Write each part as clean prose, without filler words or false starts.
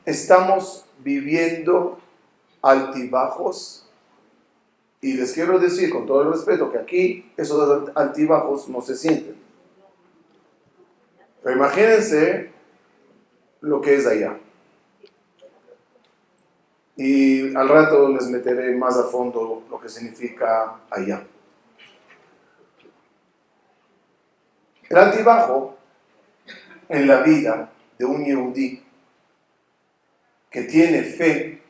estamos viviendo altibajos, y les quiero decir con todo el respeto que aquí esos altibajos no se sienten. Pero imagínense lo que es allá. Y al rato les meteré más a fondo lo que significa allá. El altibajo en la vida de un yehudí que tiene fe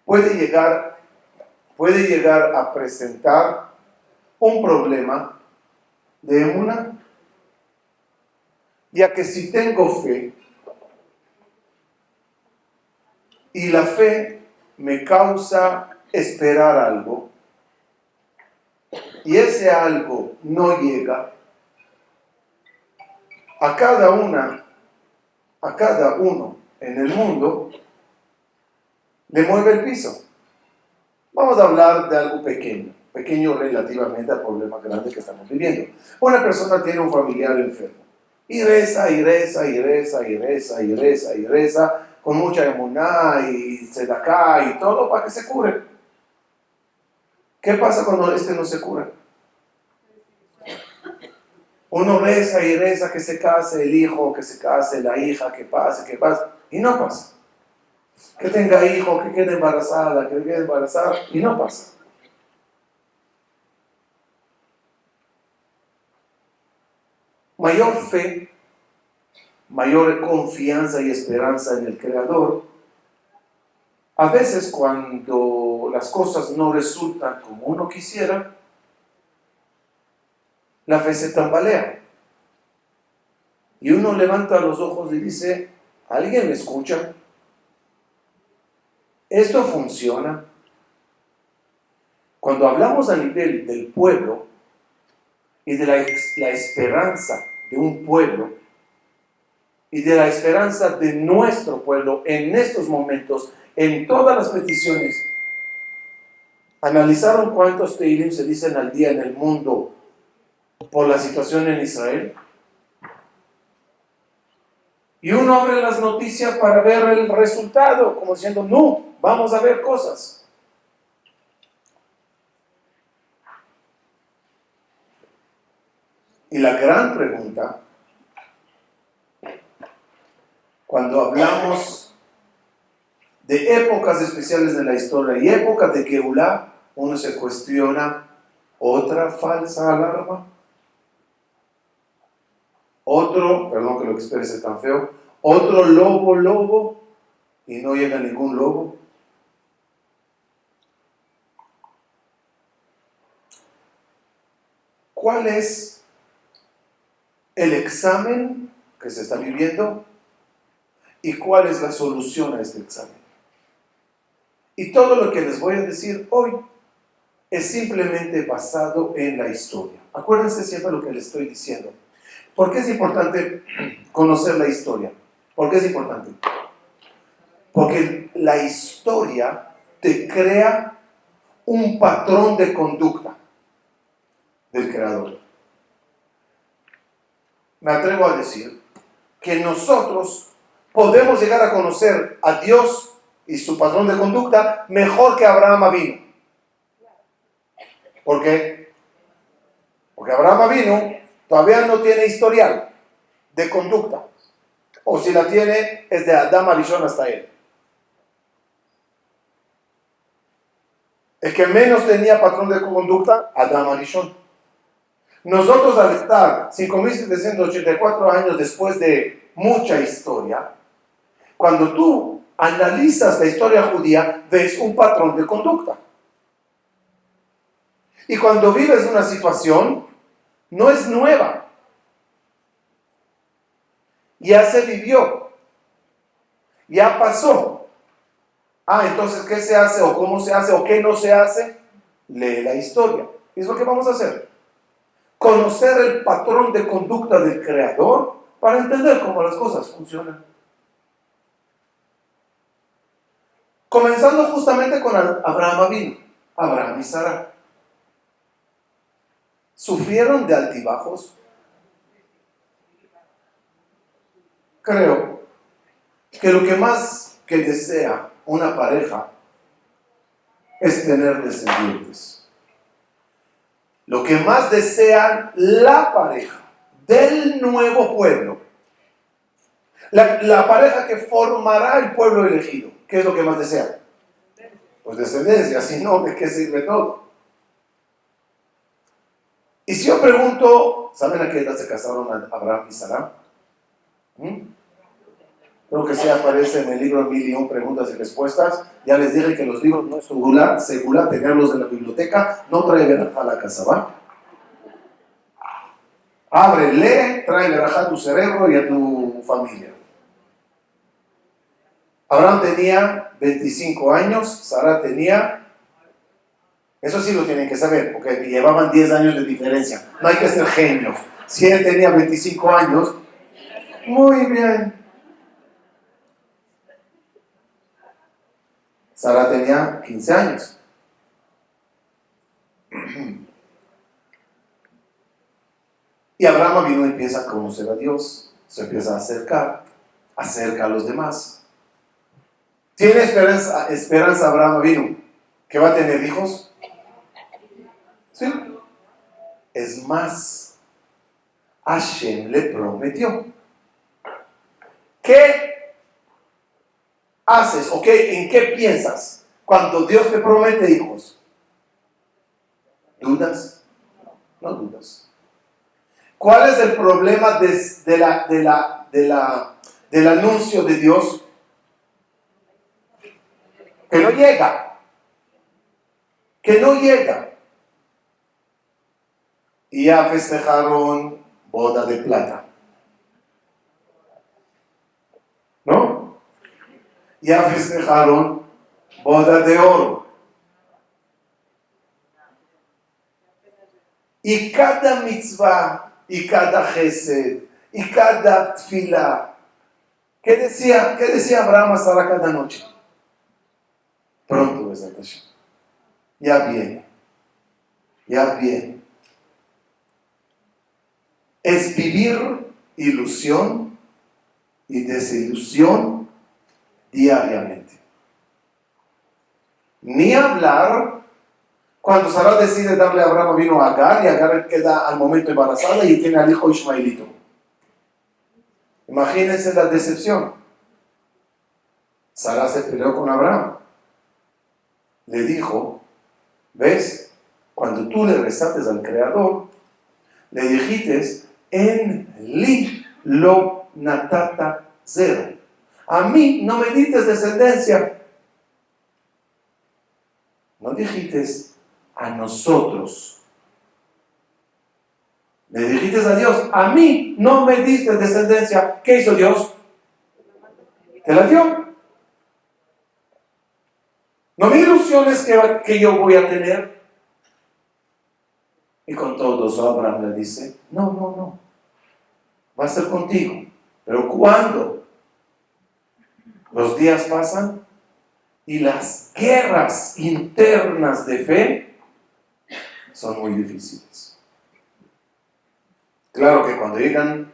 puede llegar a presentar un problema de emuná, ya que si tengo fe y la fe me causa esperar algo y ese algo no llega, a cada uno en el mundo le mueve el piso. Vamos a hablar de algo pequeño relativamente al problema grande que estamos viviendo. Una persona tiene un familiar enfermo y reza con mucha emuná y sedaká y todo para que se cure. ¿Qué pasa cuando no se cura? Uno reza que se case el hijo, que se case la hija, que pase, y no pasa. Que tenga hijo, que quede embarazada, y no pasa. Mayor fe, mayor confianza y esperanza en el Creador. A veces cuando las cosas no resultan como uno quisiera, la fe se tambalea. Y uno levanta los ojos y dice, ¿alguien me escucha? ¿Esto funciona? Cuando hablamos a nivel del pueblo y de la esperanza de un pueblo y de la esperanza de nuestro pueblo en estos momentos, en todas las peticiones, ¿analizaron cuántos Teilim se dicen al día en el mundo por la situación en Israel? Y uno abre las noticias para ver el resultado, como diciendo, no, vamos a ver cosas. Y la gran pregunta, cuando hablamos de épocas especiales de la historia y épocas de Geulá, uno se cuestiona, ¿otra falsa alarma? Otro, perdón que lo exprese tan feo, otro lobo, y no llega ningún lobo. ¿Cuál es el examen que se está viviendo? ¿Y cuál es la solución a este examen? Y todo lo que les voy a decir hoy es simplemente basado en la historia. Acuérdense siempre lo que les estoy diciendo. ¿Por qué es importante conocer la historia? ¿Por qué es importante? Porque la historia te crea un patrón de conducta del Creador. Me atrevo a decir que nosotros podemos llegar a conocer a Dios y su patrón de conducta mejor que Abraham Avinu. ¿Por qué? Porque Abraham Avinu todavía no tiene historial de conducta. O si la tiene, es de Adam Arishon hasta él. El que menos tenía patrón de conducta, Adam Arishon. Nosotros al estar 5.784 años después de mucha historia, cuando tú analizas la historia judía, ves un patrón de conducta. Y cuando vives una situación, no es nueva. Ya se vivió. Ya pasó. Entonces, ¿qué se hace? ¿O cómo se hace? ¿O qué no se hace? Lee la historia. Y es lo que vamos a hacer. Conocer el patrón de conducta del Creador para entender cómo las cosas funcionan. Comenzando justamente con Abraham Avinu, Abraham y Sara. ¿Sufrieron de altibajos? Creo que lo que más que desea una pareja es tener descendientes. Lo que más desea la pareja del nuevo pueblo, la pareja que formará el pueblo elegido, ¿qué es lo que más desea? Pues descendencia, si no, ¿de qué sirve todo? Y si yo pregunto, ¿saben a qué edad se casaron Abraham y Sara? Creo que sí aparece en el libro 1001 preguntas y respuestas. Ya les dije que los libros no es segura tenerlos en la biblioteca, no trae verajá a la casa, ¿va? Abre, lee, trae verajá a tu cerebro y a tu familia. Abraham tenía 25 años, Sara tenía, eso sí lo tienen que saber, porque llevaban 10 años de diferencia. No hay que ser genios. Si él tenía 25 años, muy bien. Sara tenía 15 años. Y Abraham vino y empieza a conocer a Dios, se empieza a acercar, acerca a los demás. ¿Tiene esperanza Abraham vino que va a tener hijos? Sí. Es más, Hashem le prometió. ¿Qué haces o en qué piensas cuando Dios te promete hijos? ¿Dudas? No dudas. ¿Cuál es el problema del anuncio de Dios? Que no llega. Que no llega. Y ya festejaron boda de plata. ¿No? Ya festejaron boda de oro. Y cada mitzvah, y cada gesed, y cada tefilá. ¿Qué decía Abraham a Sara cada noche? Pronto es el Hashem. Ya viene. Ya viene. Es vivir ilusión y desilusión diariamente. Ni hablar cuando Sara decide darle a Abraham vino a Agar y Agar queda al momento embarazada y tiene al hijo Ismaelito. Imagínense la decepción. Sara se peleó con Abraham. Le dijo, ¿ves? Cuando tú le rezaste al Creador, le dijiste, en li lo natata zero. A mí no me diste descendencia. No dijiste a nosotros. Le dijiste a Dios, a mí no me diste descendencia. ¿Qué hizo Dios? Te la dio. No me ilusiones que yo voy a tener. Y con todo eso Abraham le dice, no. Va a ser contigo. Pero ¿cuándo? Los días pasan y las guerras internas de fe son muy difíciles. Claro que cuando llegan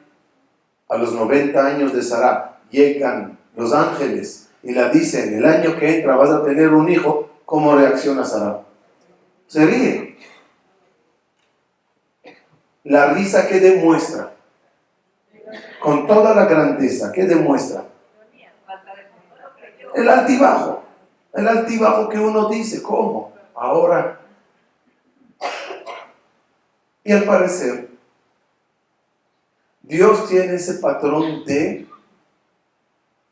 a los 90 años de Sara, llegan los ángeles y la dicen, el año que entra vas a tener un hijo, ¿cómo reacciona Sara? Se ríe. La risa que demuestra, con toda la grandeza, ¿qué demuestra? El altibajo que uno dice, ¿cómo? Ahora. Y al parecer, Dios tiene ese patrón de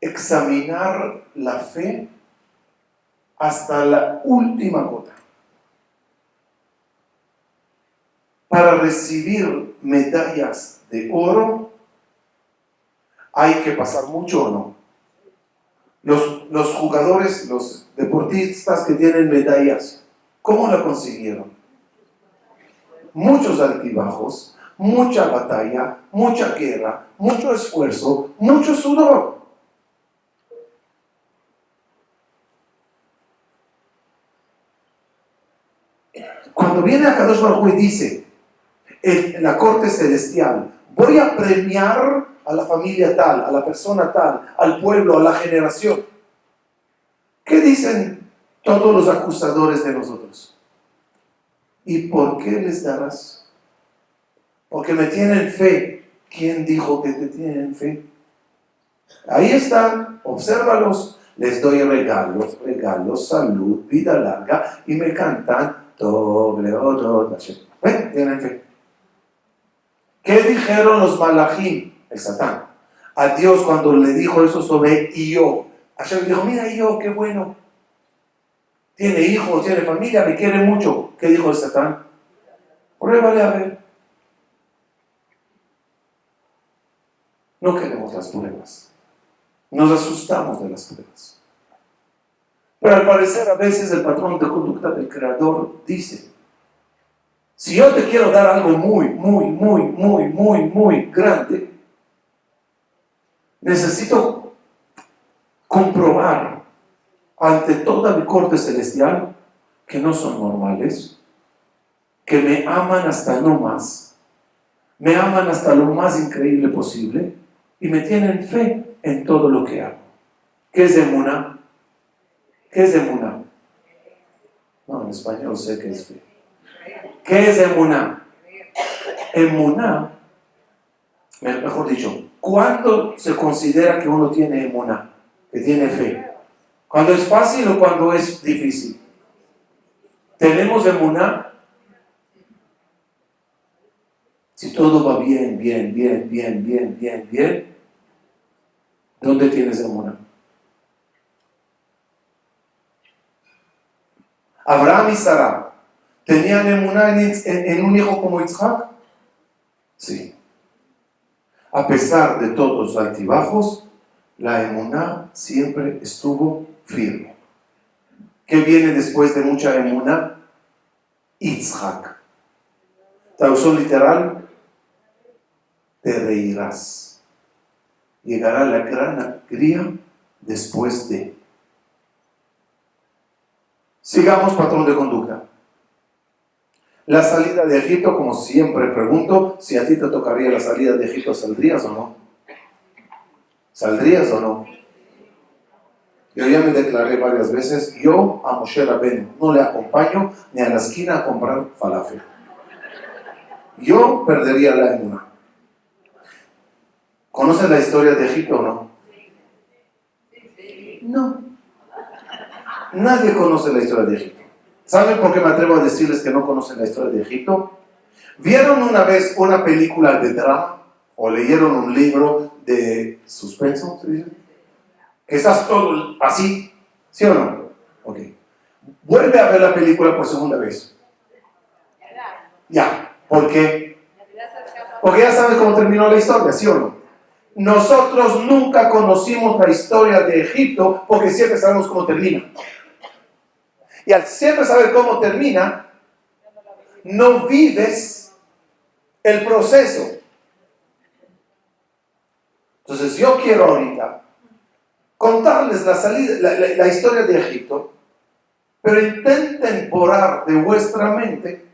examinar la fe hasta la última gota. Para recibir medallas de oro, hay que pasar mucho o no. Los jugadores, los deportistas que tienen medallas, ¿cómo la consiguieron? Muchos altibajos, mucha batalla, mucha guerra, mucho esfuerzo, mucho sudor. Cuando viene a Kadosh Baruj Hu y dice, en la corte celestial, Voy a premiar a la familia tal, a la persona tal, al pueblo, a la generación. ¿Qué dicen todos los acusadores de nosotros? ¿Y por qué les darás? Porque me tienen fe. ¿Quién dijo que te tienen fe? Ahí están, obsérvalos. Les doy regalos, salud, vida larga, y me cantan doble o ¿ven? Tienen fe. ¿Qué dijeron los malajim, el Satán, a Dios cuando le dijo eso sobre Iov? Hashem dijo, mira Iov, qué bueno. Tiene hijos, tiene familia, me quiere mucho. ¿Qué dijo el Satán? Pruébale a ver. No queremos las pruebas. Nos asustamos de las pruebas. Pero al parecer a veces el patrón de conducta del Creador dice, si yo te quiero dar algo muy grande, necesito comprobar ante toda mi corte celestial que no son normales, que me aman hasta no más, me aman hasta lo más increíble posible y me tienen fe en todo lo que hago. ¿Qué es emuná? ¿Qué es emuná? No, en español sé que es fe. ¿Qué es emuná? Emuná, mejor dicho, ¿cuándo se considera que uno tiene emuná? Que tiene fe. ¿Cuando es fácil o cuando es difícil? ¿Tenemos emuná? Si todo va bien, ¿dónde tienes emuná? Abraham y Sara ¿tenían emuná en un hijo como Isaac? Sí. A pesar de todos los altibajos, la emuná siempre estuvo firme. ¿Qué viene después de mucha emuná? Isaac. Traducción literal, te reirás. Llegará la gran alegría después de. Sigamos patrón de conducta. La salida de Egipto, como siempre pregunto, si a ti te tocaría la salida de Egipto, ¿saldrías o no? ¿Saldrías o no? Yo ya me declaré varias veces, yo a Moshe Rabbeinu no le acompaño ni a la esquina a comprar falafel. Yo perdería la emuná. ¿Conocen la historia de Egipto o no? No. Nadie conoce la historia de Egipto. ¿Saben por qué me atrevo a decirles que no conocen la historia de Egipto? ¿Vieron una vez una película de drama? ¿O leyeron un libro de suspenso? ¿Se dice? Que estás todo así, ¿sí o no? Ok. Vuelve a ver la película por segunda vez. Ya. ¿Por qué? Porque ya sabes cómo terminó la historia, ¿sí o no? Nosotros nunca conocimos la historia de Egipto porque siempre sabemos cómo termina. Y al siempre saber cómo termina, no vives el proceso. Entonces yo quiero ahorita contarles la historia de Egipto, pero intenten borrar de vuestra mente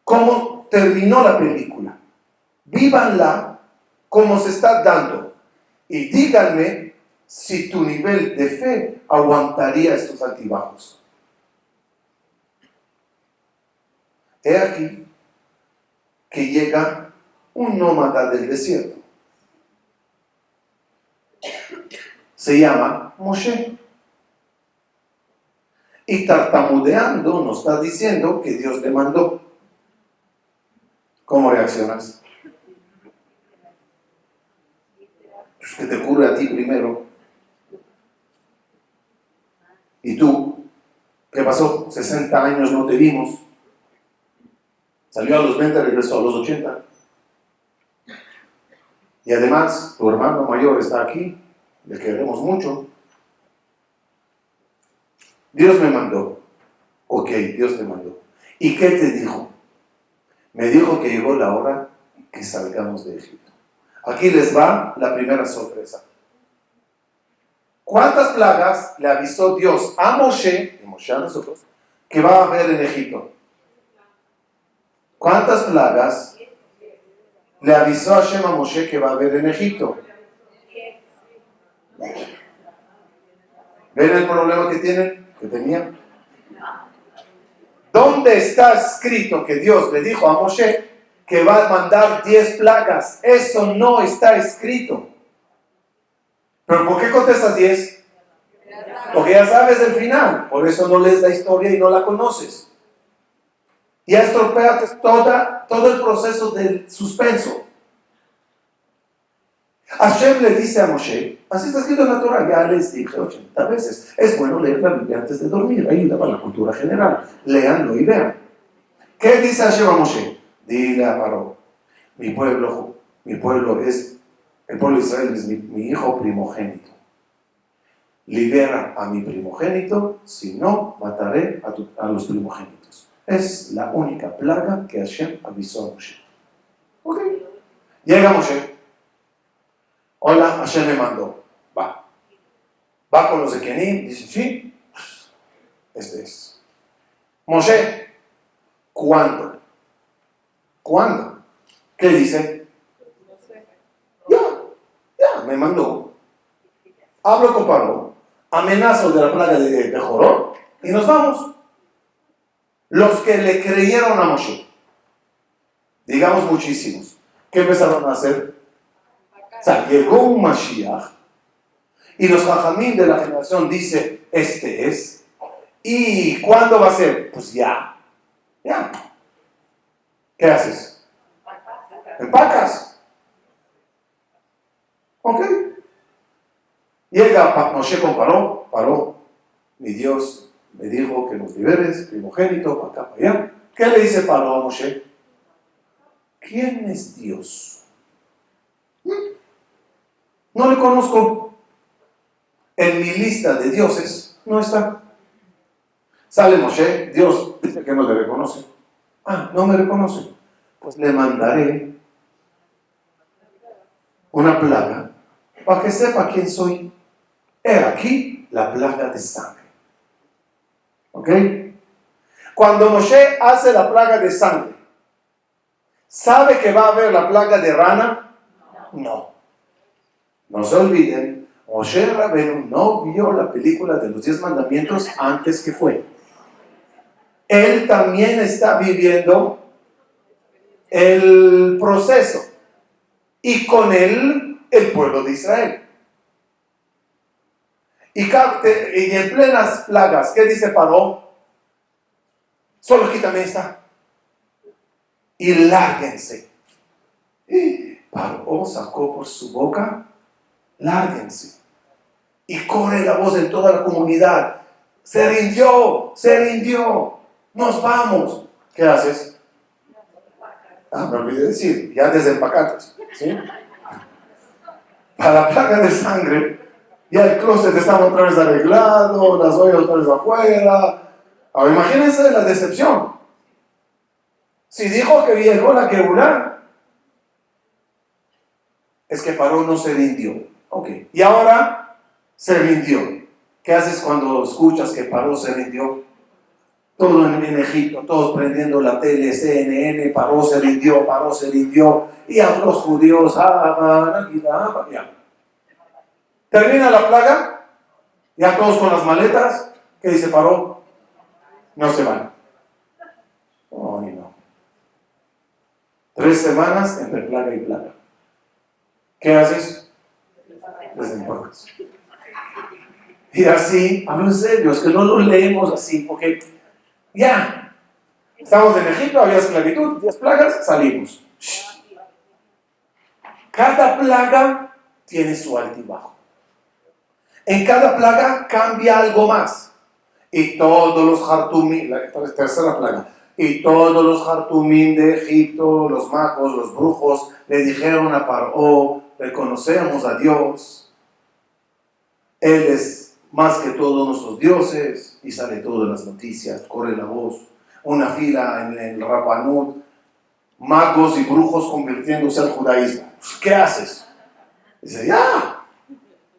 cómo terminó la película. Vívanla como se está dando y díganme si tu nivel de fe aguantaría estos altibajos. He aquí que llega un nómada del desierto. Se llama Moshe. Y tartamudeando nos está diciendo que Dios le mandó. ¿Cómo reaccionas? Pues que te ocurre a ti primero. ¿Y tú? ¿Qué pasó? 60 años no te vimos. Salió a los 20, regresó a los 80. Y además, tu hermano mayor está aquí. Le queremos mucho. Dios me mandó. Ok, Dios te mandó. ¿Y qué te dijo? Me dijo que llegó la hora que salgamos de Egipto. Aquí les va la primera sorpresa. ¿Cuántas plagas le avisó Dios a Moshe, y Moshe a nosotros, que va a haber en Egipto? ¿Cuántas plagas? Le avisó a Hashem a Moshe que va a haber en Egipto. ¿Ven el problema que tenía? ¿Dónde está escrito que Dios le dijo a Moshe que va a mandar 10 plagas? Eso no está escrito. ¿Pero por qué contestas 10? Porque ya sabes el final. Por eso no lees la historia y no la conoces. Ya estropeaste todo el proceso del suspenso. Hashem le dice a Moshe, así está escrito en la Torah, ya les dije 80 veces, es bueno leer la Biblia antes de dormir, ayuda para la cultura general, léanlo y vean. ¿Qué dice Hashem a Moshe? Dile a Paró, el pueblo de Israel es mi hijo primogénito. Libera a mi primogénito, si no, mataré a los primogénitos. Es la única plaga que Hashem avisó a Moshe. Ok. Llega Moshe. Hola, Hashem me mandó. Va con los de Kenim, dice, sí, este es. Moshe, ¿cuándo? ¿Qué dice? Ya, me mandó. Hablo con Paró, amenazo de la plaga de Jorón y nos vamos. Los que le creyeron a Moshe, digamos muchísimos, ¿qué empezaron a hacer? O sea, llegó un Mashiach y los jajamín de la generación dice, este es. ¿Y cuándo va a ser? Pues ya. ¿Qué haces? Empacas. Ok. Llega Moshe con Paró, mi Dios me dijo que nos liberes, primogénito, para acá, para allá. ¿Qué le dice Paró a Moshe? ¿Quién es Dios? No le conozco. En mi lista de dioses no está. Sale Moshe, Dios dice que no le reconoce. No me reconoce. Pues le mandaré una plaga para que sepa quién soy. He aquí la plaga de sangre. ¿Ok? Cuando Moshe hace la plaga de sangre, ¿sabe que va a haber la plaga de rana? No. No se olviden, Moshe Rabenu no vio la película de los 10 mandamientos antes que fue. Él también está viviendo el proceso. Y con él, el pueblo de Israel. Y en plenas plagas, ¿qué dice Paró? Solo quítame esta. Y lárguense. Y Paró sacó por su boca, lárguense. Y corre la voz en toda la comunidad. Se rindió. Nos vamos. ¿Qué haces? Me olvidé decir, ya desempacaste, ¿sí? Para la plaga de sangre, ya el closet estaba otra vez arreglado, las ollas otra vez afuera. Ahora imagínense la decepción. Si dijo que llegó la Geburá, es que Paró no se rindió. Ok, y ahora se rindió. ¿Qué haces cuando escuchas que Paró se rindió? Todo en Egipto, todos prendiendo la tele, CNN, Paró se rindió. Y a los judíos, ya. Termina la plaga, ya todos con las maletas. ¿Qué dice Paró? No se van. Ay, no. 3 semanas entre plaga y plaga. ¿Qué haces? Desempacas. Y así, hablo en serio, es que no lo leemos así, porque ya, estamos en Egipto, había esclavitud, 10 plagas, salimos. Cada plaga tiene su altibajo. En cada plaga cambia algo más. Y todos los hartumim, la tercera plaga, y todos los hartumim de Egipto, los magos, los brujos, le dijeron a Paró, reconocemos a Dios. Él es más que todos nuestros dioses. Y sale todo en las noticias, corre la voz. Una fila en el Rabanut, magos y brujos convirtiéndose al judaísmo. ¿Qué haces? Dice, ya,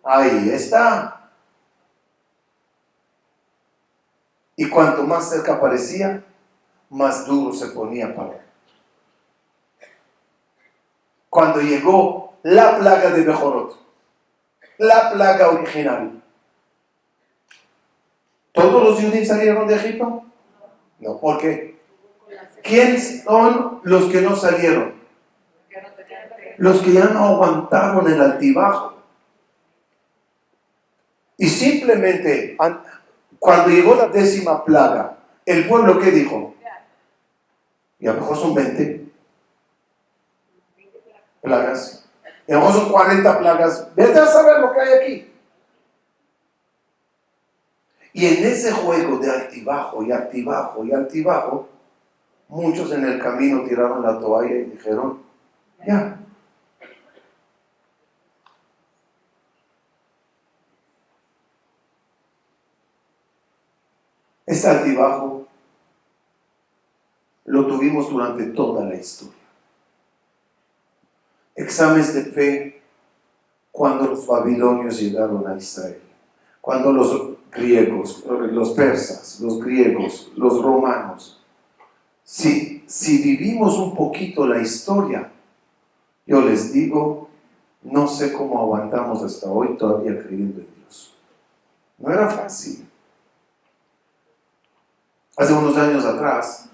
ahí está. Y cuanto más cerca aparecía, más duro se ponía Paró. cuando llegó la plaga de Bejorot, la plaga original, ¿todos los judíos salieron de Egipto? No, ¿por qué? ¿Quiénes son los que no salieron? Los que ya no aguantaron el altibajo. Y simplemente, cuando llegó la 10ª plaga, el pueblo, ¿qué dijo? Y a lo mejor son 20 plagas. Y a lo mejor son 40 plagas. Vete a saber lo que hay aquí. Y en ese juego de altibajo y altibajo y altibajo, muchos en el camino tiraron la toalla y dijeron, ya. Ese altibajo lo tuvimos durante toda la historia. Exámenes de fe cuando los babilonios llegaron a Israel, cuando los griegos, los persas, los griegos, los romanos. Si vivimos un poquito la historia, yo les digo, no sé cómo aguantamos hasta hoy todavía creyendo en Dios. No era fácil. Hace unos años atrás,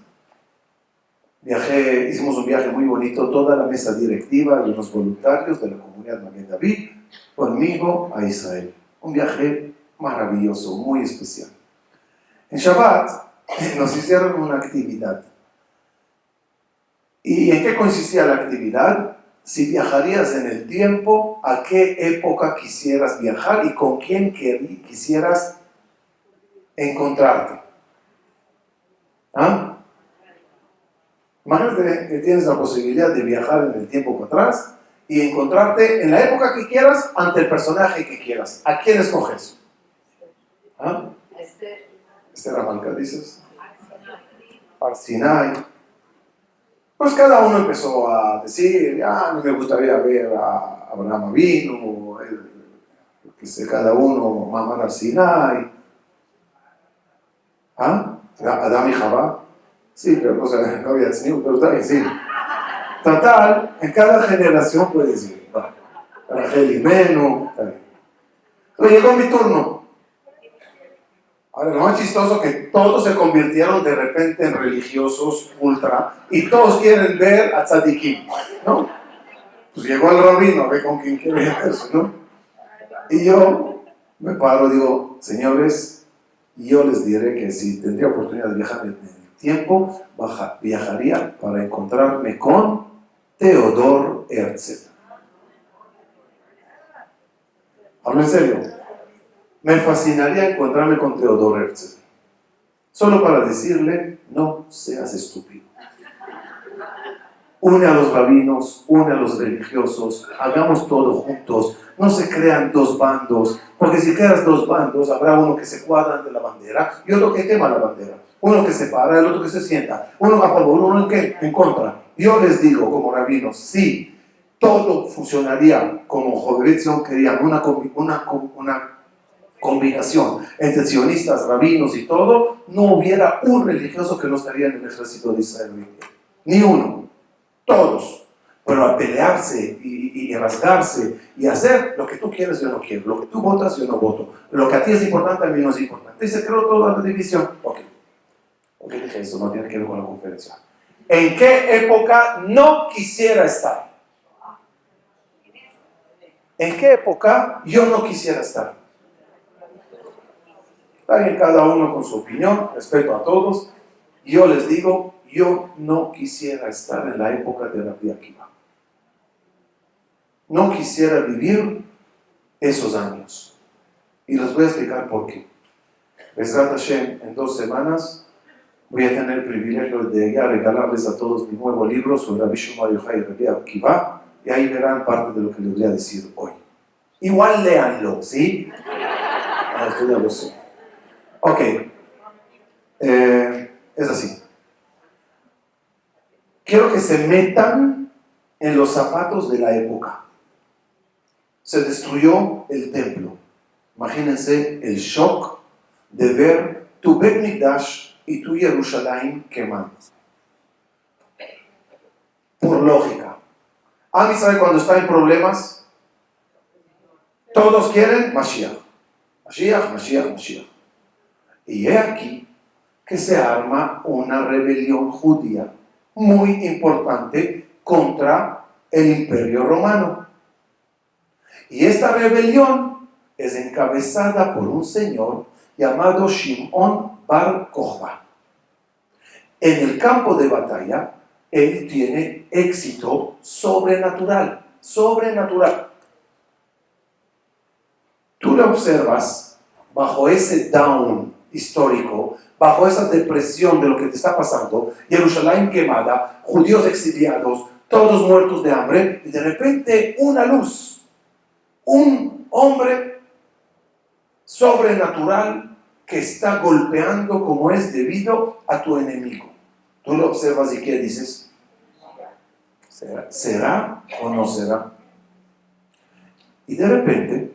hicimos un viaje muy bonito, toda la mesa directiva y unos voluntarios de la comunidad Maguen David, conmigo a Israel. Un viaje maravilloso, muy especial. En Shabbat nos hicieron una actividad. ¿Y en qué consistía la actividad? Si viajarías en el tiempo, ¿a qué época quisieras viajar y con quién quisieras encontrarte? ¿Ah? Imagínate que tienes la posibilidad de viajar en el tiempo para atrás y encontrarte en la época que quieras ante el personaje que quieras. ¿A quién escoges? ¿Ah? Esther Amalca, dices. Arsinai. Pues cada uno empezó a decir, a mí me gustaría ver a Abraham Avinu, que sé, cada uno, Mamá Arsinai. ¿Ah? Adán y Jabá. Sí, pero no había tenido, pero está bien, sí. Total, en cada generación puede decir, Rachel y Menu, está bien. Entonces llegó mi turno. Ahora, lo más chistoso que todos se convirtieron de repente en religiosos ultra y todos quieren ver a Tzadikim, ¿no? Pues llegó el rabino a ver con quién quiere verse, ¿no? Y yo me paro y digo, señores, yo les diré que si tendría oportunidad de viajar en el tiempo, viajaría para encontrarme con Theodor Herzl. Hablo en serio. Me fascinaría encontrarme con Theodor Herzl. Solo para decirle, no seas estúpido. Une a los rabinos, une a los religiosos, hagamos todo juntos. No se crean dos bandos, porque si creas dos bandos, habrá uno que se cuadra de la bandera y otro que quema la bandera. Uno que se para, el otro que se sienta. Uno a favor, uno en contra. Yo les digo, como rabinos, sí, todo funcionaría como Jodelet Zion querían, una combinación entre sionistas, rabinos y todo, no hubiera un religioso que no estaría en el ejército de Israel. Ni uno. Todos. Pero a pelearse y rasgarse y hacer lo que tú quieres, yo no quiero. Lo que tú votas, yo no voto. Lo que a ti es importante, a mí no es importante. Y se creó toda la división. Ok. ¿Por qué dije eso? No tiene que ver con la conferencia. ¿En qué época no quisiera estar? ¿En qué época yo no quisiera estar? Está bien, cada uno con su opinión, respeto a todos. Yo les digo, yo no quisiera estar en la época de Rabbi Akiva. No quisiera vivir esos años. Y les voy a explicar por qué. Bezrat Hashem, en 2 semanas voy a tener el privilegio de ya regalarles a todos mi nuevo libro sobre Rabbi Shimon Bar Yochai y Rabbi Akiva, y ahí verán parte de lo que les voy a decir hoy. Igual léanlo, ¿sí? Estudiarlo, sí. Ok. Es así. Quiero que se metan en los zapatos de la época. Se destruyó el templo. Imagínense el shock de ver tu Bet Mikdash y tu Jerusalén quemando. Por lógica, Am Israel cuando está en problemas, todos quieren Mashiach. Mashiach, Mashiach, Mashiach. Y he aquí que se arma una rebelión judía muy importante contra el Imperio Romano. Y esta rebelión es encabezada por un señor llamado Shimon Bar Kokhba. En el campo de batalla, él tiene éxito sobrenatural, sobrenatural. Tú le observas bajo ese down histórico, bajo esa depresión de lo que te está pasando, Jerusalén quemada, judíos exiliados, todos muertos de hambre, y de repente una luz, un hombre sobrenatural que está golpeando como es debido a tu enemigo. Tú lo observas y ¿qué dices? ¿Será o no será? Y de repente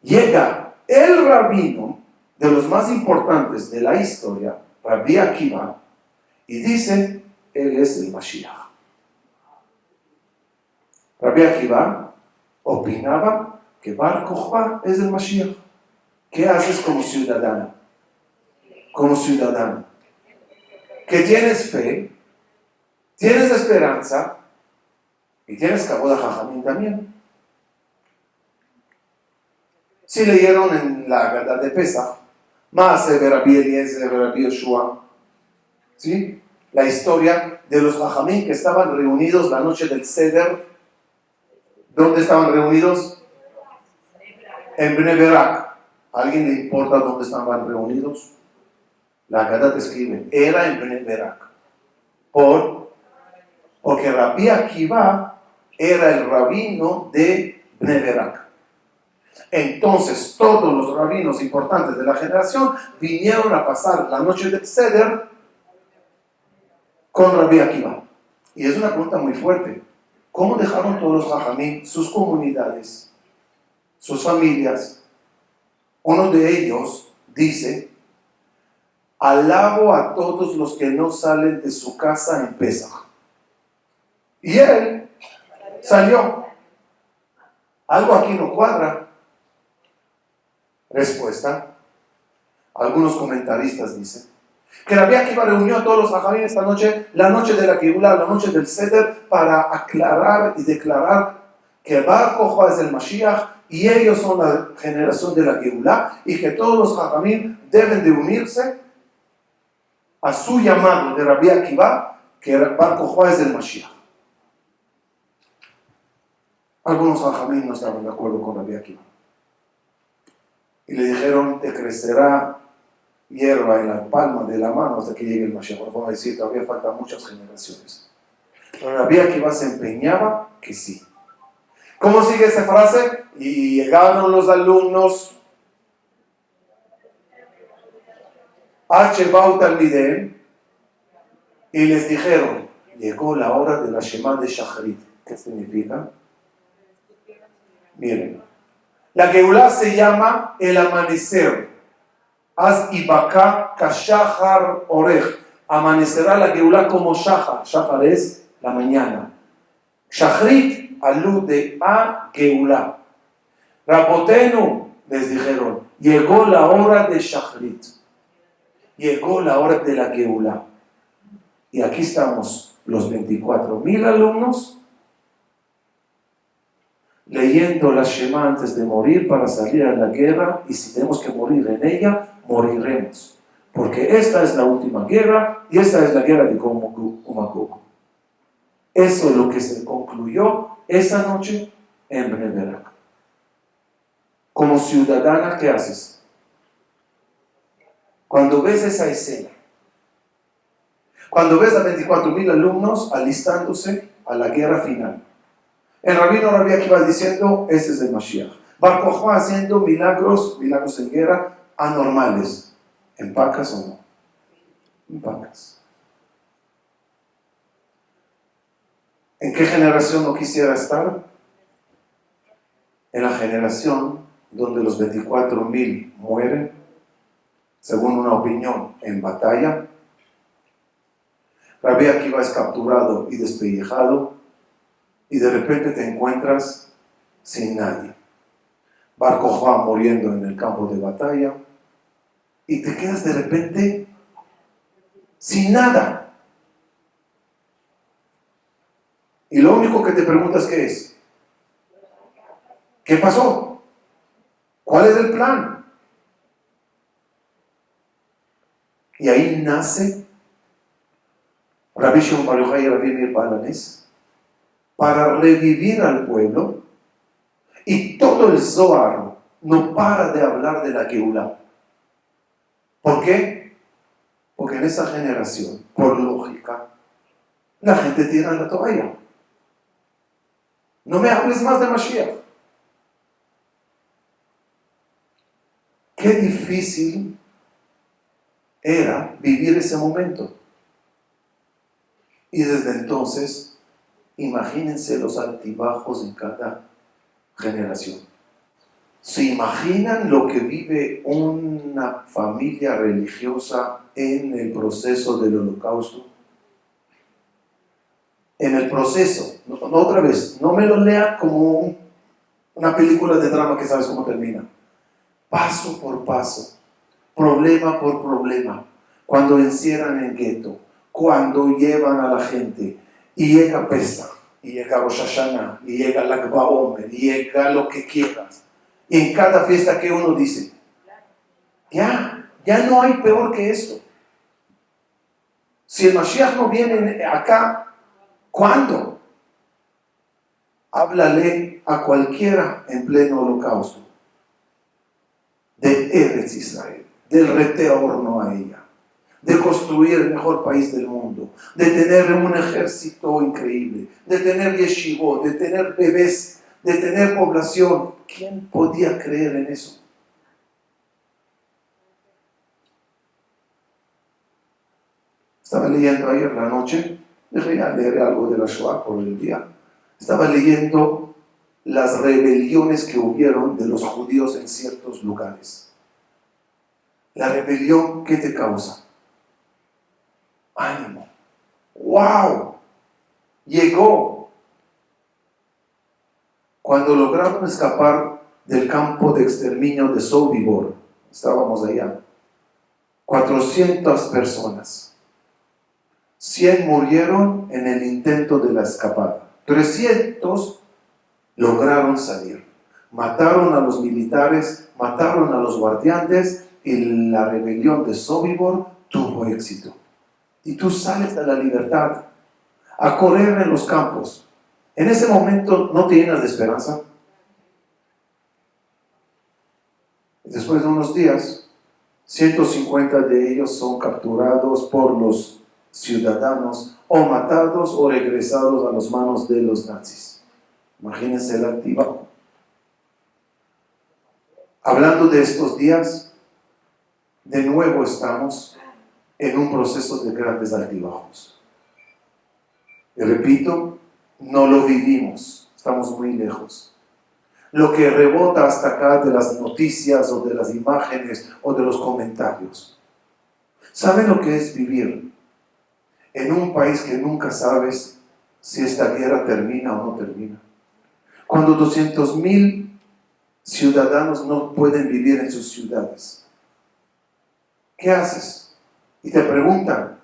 llega el rabino de los más importantes de la historia, Rabbi Akiva, y dice, él es el Mashiach. Rabbi Akiva opinaba que Bar Kokhba es el Mashiach. ¿Qué haces como ciudadano? Como ciudadano. Que tienes fe, tienes esperanza y tienes Kabod HaJajamim también. Si leyeron en la Haggadah de Pesach, Maaseh de Rabbi Eliezer, de Rabbi Yoshua, ¿sí? La historia de los Jajamim que estaban reunidos la noche del Seder. ¿Dónde estaban reunidos? En Bnei Berak. ¿A alguien le importa dónde estaban reunidos? La Haggadah te escribe, era en Bnei Berak. Porque Rabbi Akiva era el rabino de Bnei Berak. Entonces todos los rabinos importantes de la generación vinieron a pasar la noche del Seder con Rabbi Akiva. Y es una pregunta muy fuerte. ¿Cómo dejaron todos los Jajamim sus comunidades, sus familias? Uno de ellos dice, alabo a todos los que no salen de su casa en Pesach. Y él salió. Algo aquí no cuadra. Respuesta. Algunos comentaristas dicen que Rabbi Akiva reunió a todos los Jajamim esta noche, la noche de la Geulá, la noche del Seder, para aclarar y declarar que Bar Kokhba es el Mashiach y ellos son la generación de la Geulá y que todos los Jajamim deben de unirse a su llamado de Rabbi Akiva, que Bar Kokhba es el Mashiach. Algunos Jajamim no estaban de acuerdo con Rabbi Akiva y le dijeron, te crecerá hierba en la palma de la mano hasta que llegue el Mashiach. Vamos a decir, todavía faltan muchas generaciones. Pero Rabbi Akiva se empeñaba que sí. ¿Cómo sigue esa frase? Y llegaron los alumnos H. Talmidem y les dijeron, llegó la hora de la Shema de Shachrit. ¿Qué significa? Miren, la Geulá se llama el amanecer. Az ibaka kashahar orej. Amanecerá la Geulá como Shahar. Shahar es la mañana. Shachrit alude a Geulá. Rabotenu, les dijeron, llegó la hora de Shachrit. Llegó la hora de la Geulá. Y aquí estamos, los 24,000 alumnos, leyendo la Shema antes de morir para salir a la guerra, y si tenemos que morir en ella, moriremos. Porque esta es la última guerra, y esta es la guerra de Magog. Eso es lo que se concluyó esa noche en Bnei Berak. Como ciudadana, ¿qué haces? Cuando ves esa escena, cuando ves a 24,000 alumnos alistándose a la guerra final, el rabino Rabbi Akiva diciendo, ese es el Mashiach. Bar Kokhba haciendo milagros en guerra anormales. ¿Empacas o no? Empacas. ¿En qué generación no quisiera estar? En la generación donde los 24,000 mueren, según una opinión, en batalla. Rabbi Akiva es capturado y despellejado. y de repente te encuentras sin nadie. Bar Kokhba muriendo en el campo de batalla y te quedas de repente sin nada. Y lo único que te preguntas ¿qué es? ¿Qué pasó? ¿Cuál es el plan? Y ahí nace Rabbi Shimon Bar Yochai y Rabbi Meir Baal HaNes para revivir al pueblo, y todo el Zohar no para de hablar de la Geulah. ¿Por qué? Porque en esa generación, por lógica, la gente tira la toalla. No me hables más de Mashiach. Qué difícil era vivir ese momento. Y desde entonces, imagínense los altibajos en cada generación. ¿Se imaginan lo que vive una familia religiosa en el proceso del Holocausto? En el proceso, no otra vez, no me lo lean como una película de drama que sabes cómo termina. Paso por paso, problema por problema, cuando encierran el gueto, cuando llevan a la gente, y llega Pesach, y llega Rosh Hashanah, y llega Lag BaOmer, y llega lo que quieras. Y en cada fiesta que uno dice, ya no hay peor que esto. Si el Mashiach no viene acá, ¿cuándo? Háblale a cualquiera en pleno holocausto de Eretz Israel, del retorno a ella, de construir el mejor país del mundo, de tener un ejército increíble, de tener yeshivot, de tener bebés, de tener población. ¿Quién podía creer en eso? Estaba leyendo ayer la noche, dejé ya leer algo de la Shoah por el día. Estaba leyendo las rebeliones que hubieron de los judíos en ciertos lugares. La rebelión, ¿qué te causa? Ánimo. ¡Wow! Llegó. Cuando lograron escapar del campo de exterminio de Sobibor, estábamos allá, 400 personas. 100 murieron en el intento de la escapada. 300 lograron salir. Mataron a los militares, mataron a los guardianes, y la rebelión de Sobibor tuvo éxito. Y tú sales a la libertad, a correr en los campos. En ese momento no te llenas de esperanza. Después de unos días, 150 de ellos son capturados por los ciudadanos, o matados o regresados a las manos de los nazis. Imagínense el altibajo. Hablando de estos días, de nuevo estamos en un proceso de grandes altibajos. Y repito, no lo vivimos, estamos muy lejos. Lo que rebota hasta acá de las noticias o de las imágenes o de los comentarios. ¿Saben lo que es vivir en un país que nunca sabes si esta guerra termina o no termina? Cuando 200,000 ciudadanos no pueden vivir en sus ciudades, ¿qué haces? Y te preguntan,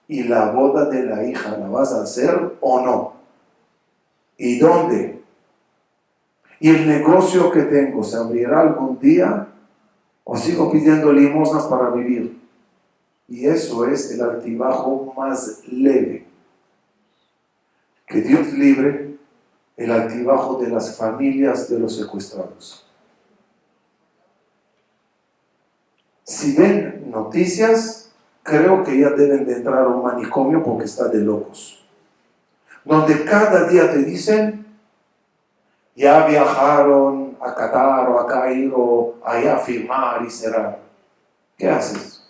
¿y la boda de la hija la vas a hacer o no? ¿Y dónde? ¿Y el negocio que tengo se abrirá algún día o sigo pidiendo limosnas para vivir? Y eso es el altibajo más leve. Que Dios libre el altibajo de las familias de los secuestrados. Si ven noticias, creo que ya deben de entrar a un manicomio porque está de locos. Donde cada día te dicen, ya viajaron a Qatar o a Cairo, allá a firmar y cerrar. ¿Qué haces?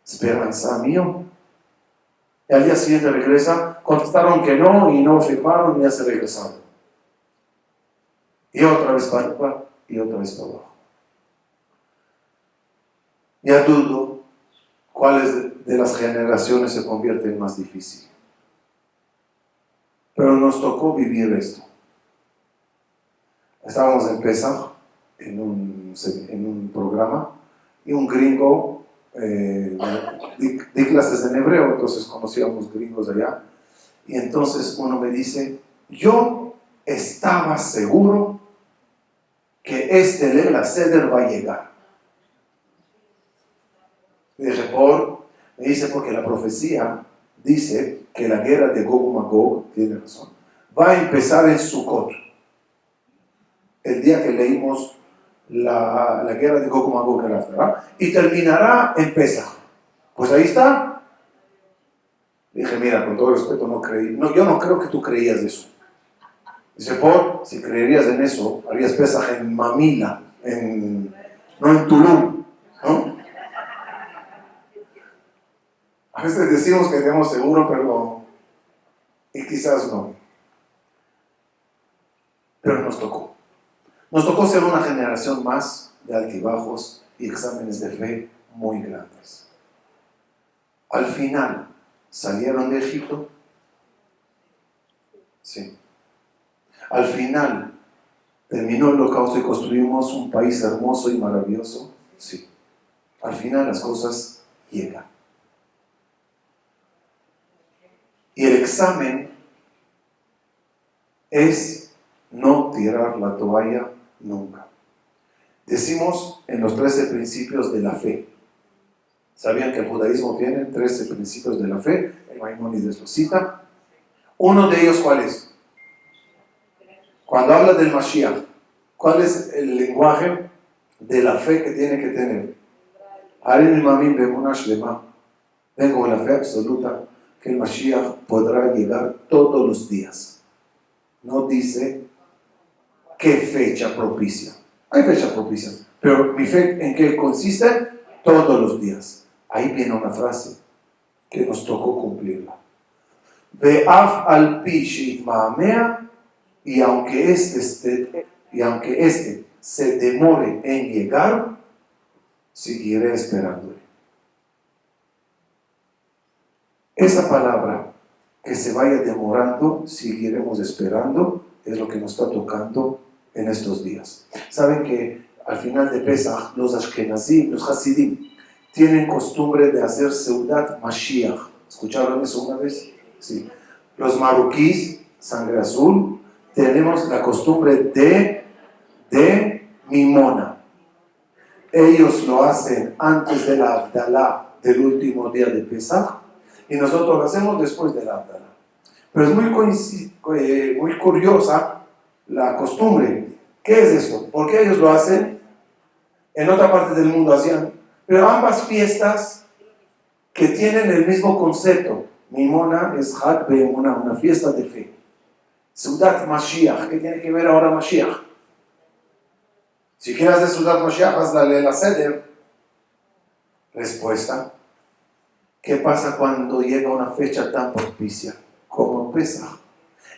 Esperanza mío. Y al día siguiente regresa, contestaron que no y no firmaron y ya se regresaron. Y otra vez para arriba y otra vez para abajo. Ya dudo cuáles de las generaciones se convierten más difícil. Pero nos tocó vivir esto. Estábamos en Pesach, en un programa, y un gringo, di clases en hebreo, entonces conocíamos gringos allá, y entonces uno me dice, yo estaba seguro que este Leil HaSeder va a llegar. Y dije, me dice, porque la profecía dice que la guerra de Gog y Magog, tiene razón, va a empezar en Sukkot. El día que leímos la guerra de Gog y Magog, ¿verdad? Y terminará en Pesach. Pues ahí está. Dije, mira, con todo respeto, yo no creo que tú creías eso. Dice, si creerías en eso, harías Pesach en Mamila, no en Tulum, ¿no? A veces decimos que tenemos seguro, pero y quizás no. Pero nos tocó. Nos tocó ser una generación más de altibajos y exámenes de fe muy grandes. Al final, ¿salieron de Egipto? Sí. Al final, ¿terminó el holocausto y construimos un país hermoso y maravilloso? Sí. Al final las cosas llegan. Y el examen es no tirar la toalla nunca. Decimos en los 13 principios de la fe. ¿Sabían que el judaísmo tiene 13 principios de la fe? El Maimónides lo cita. Uno de ellos, ¿cuál es? Cuando habla del Mashiach, ¿cuál es el lenguaje de la fe que tiene que tener? Vengo con la fe absoluta que el Mashiach podrá llegar todos los días. No dice qué fecha propicia. Hay fecha propicia, pero mi fe ¿en qué consiste? Todos los días. Ahí viene una frase que nos tocó cumplirla. Ve'af al pi sheitma'amea, y aunque este se demore en llegar, seguiré esperándole. Esa palabra, que se vaya demorando, seguiremos esperando, es lo que nos está tocando en estos días. Saben que al final de Pesach, los Ashkenazim, los Hasidim, tienen costumbre de hacer Seudat Mashiach. ¿Escucharon eso una vez? Sí. Los marroquíes, sangre azul, tenemos la costumbre de Mimona. Ellos lo hacen antes de la Abdalá del último día de Pesach y nosotros lo hacemos después de la Abdalá. Pero es muy curiosa la costumbre. ¿Qué es esto? ¿Por qué ellos lo hacen? En otra parte del mundo hacían. Pero ambas fiestas que tienen el mismo concepto. Mimona es Chag Be'emunah, una fiesta de fe. Seudat Mashiach, ¿qué tiene que ver ahora Mashiach? Si quieres hacer Seudat Mashiach, haz la Leil HaSeder. Respuesta. ¿Qué pasa cuando llega una fecha tan propicia como Pesach?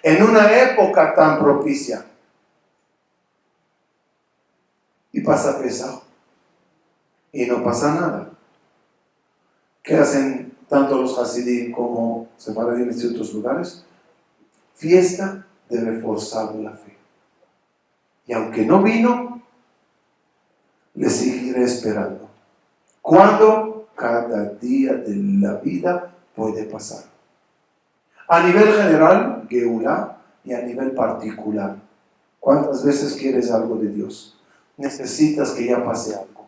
En una época tan propicia. Y pasa Pesach. Y no pasa nada. ¿Qué hacen tanto los Hasidim como Sefaradim en ciertos lugares? Fiesta de reforzar la fe. Y aunque no vino, le seguiré esperando. ¿Cuándo? Cada día de la vida puede pasar. A nivel general, Geulá, y a nivel particular. ¿Cuántas veces quieres algo de Dios? Necesitas que ya pase algo.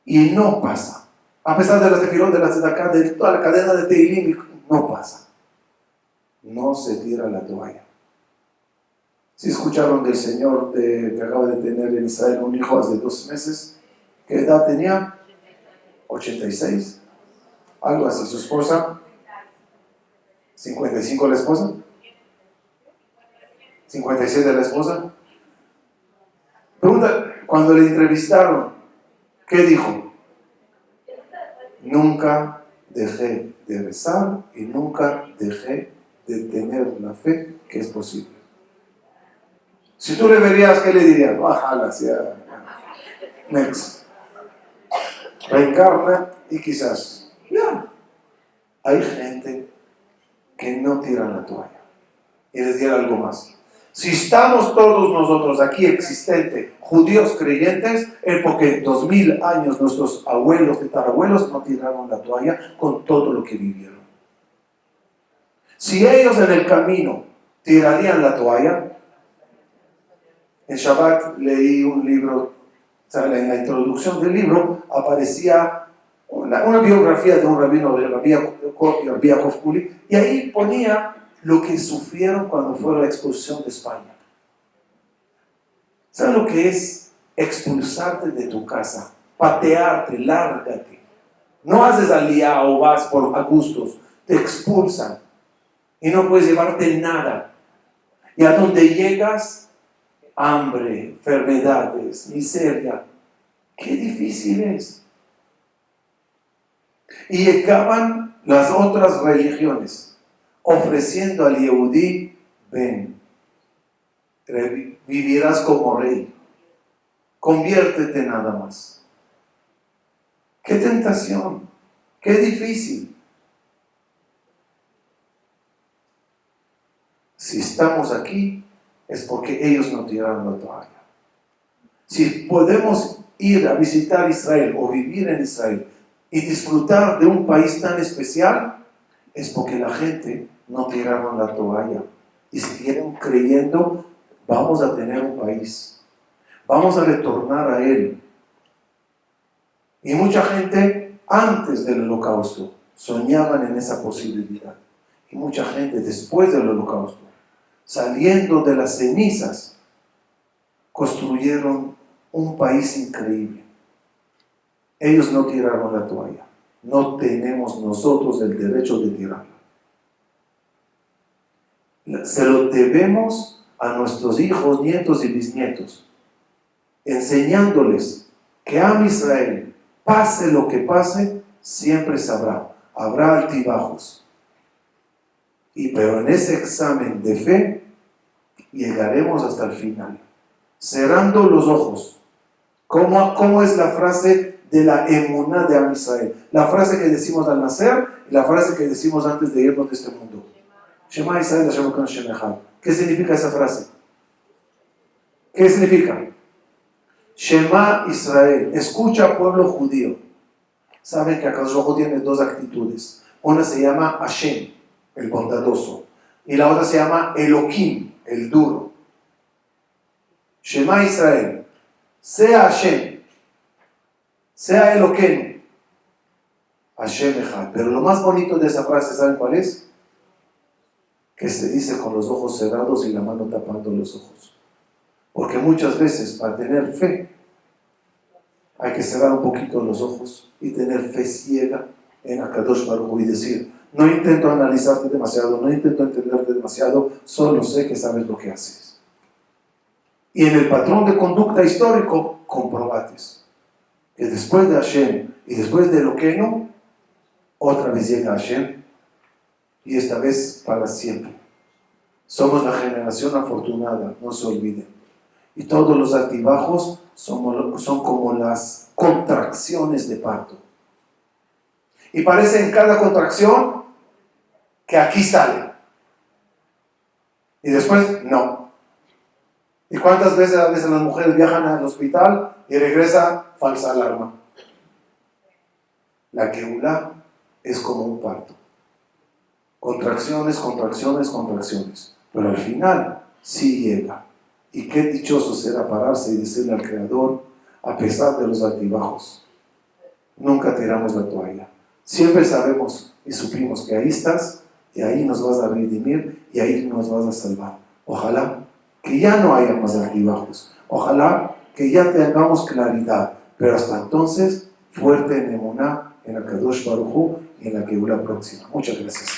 Y no pasa. A pesar de las tefilot, de la tzedakah, de toda la cadena de Teilim, no pasa. No se tira la toalla. Si escucharon del señor que acaba de tener en Israel un hijo hace 2 meses, ¿qué edad tenía? 86, algo así. Su esposa, 55 la esposa, 56 de la esposa. Pregunta, cuando le entrevistaron, ¿qué dijo? Nunca dejé de rezar y nunca dejé de tener la fe que es posible. Si tú le verías, ¿qué le dirías? Bájala hacia next. Reencarna y quizás, ya. Hay gente que no tiran la toalla. Y les diré algo más. Si estamos todos nosotros aquí existentes, judíos creyentes, es porque 2000 años nuestros abuelos, tatarabuelos no tiraron la toalla con todo lo que vivieron. Si ellos en el camino tirarían la toalla, en Shabbat leí un libro, en la introducción del libro aparecía una biografía de un rabino de Rabbi Yaakov Kuli, y ahí ponía lo que sufrieron cuando fue la expulsión de España. ¿Sabes lo que es expulsarte de tu casa? Patearte, lárgate. No haces alía o vas por a gustos, te expulsan y no puedes llevarte nada. Y a donde llegas, hambre, enfermedades, miseria. Qué difícil es. Y llegaban las otras religiones ofreciendo al Yehudí, ven, vivirás como rey, conviértete nada más. Qué tentación, qué difícil. Si estamos aquí es porque ellos no tiraron la toalla. Si podemos ir a visitar Israel o vivir en Israel y disfrutar de un país tan especial, es porque la gente no tiraron la toalla y siguieron creyendo, vamos a tener un país, vamos a retornar a él. Y mucha gente antes del holocausto soñaban en esa posibilidad, y mucha gente después del holocausto, saliendo de las cenizas, construyeron un país increíble. Ellos no tiraron la toalla. No tenemos nosotros el derecho de tirarla. Se lo debemos a nuestros hijos, nietos y bisnietos, enseñándoles que a Israel, pase lo que pase, siempre sabrá. Habrá altibajos. Pero en ese examen de fe, llegaremos hasta el final. Cerrando los ojos. ¿Cómo es la frase de la emuná de Am Israel? La frase que decimos al nacer y la frase que decimos antes de irnos de este mundo. Shema Israel Hashem Elokeinu Hashem Echad. ¿Qué significa esa frase? ¿Qué significa? Shema Israel. Escucha, pueblo judío. Saben que Akadosh Baruj Hu tiene dos actitudes. Una se llama Hashem, el bondadoso, y la otra se llama Elohim, el duro. Shema Israel. Sea Hashem, sea Elokeinu, Hashem Echad. Pero lo más bonito de esa frase, ¿saben cuál es? Que se dice con los ojos cerrados y la mano tapando los ojos. Porque muchas veces para tener fe hay que cerrar un poquito los ojos y tener fe ciega en Akadosh Baruj Hu y decir, no intento analizarte demasiado, no intento entenderte demasiado, solo sé que sabes lo que haces. Y en el patrón de conducta histórico comprobates que después de Hashem y después de Elokeinu, otra vez llega Hashem, y esta vez para siempre. Somos la generación afortunada, no se olviden. Y todos los altibajos son como las contracciones de parto. Y parece en cada contracción que aquí sale. Y después, no. ¿Y cuántas veces a veces las mujeres viajan al hospital y regresa falsa alarma? La Geulá es como un parto. Contracciones, contracciones, contracciones. Pero al final sí llega. Y qué dichoso será pararse y decirle al Creador, a pesar de los altibajos, nunca tiramos la toalla. Siempre sabemos y supimos que ahí estás y ahí nos vas a redimir y ahí nos vas a salvar. Ojalá que ya no haya más altibajos. Ojalá que ya tengamos claridad. Pero hasta entonces, fuerte en Emuná, en Akadosh Baruj Hu y en la Geulá próxima. Muchas gracias.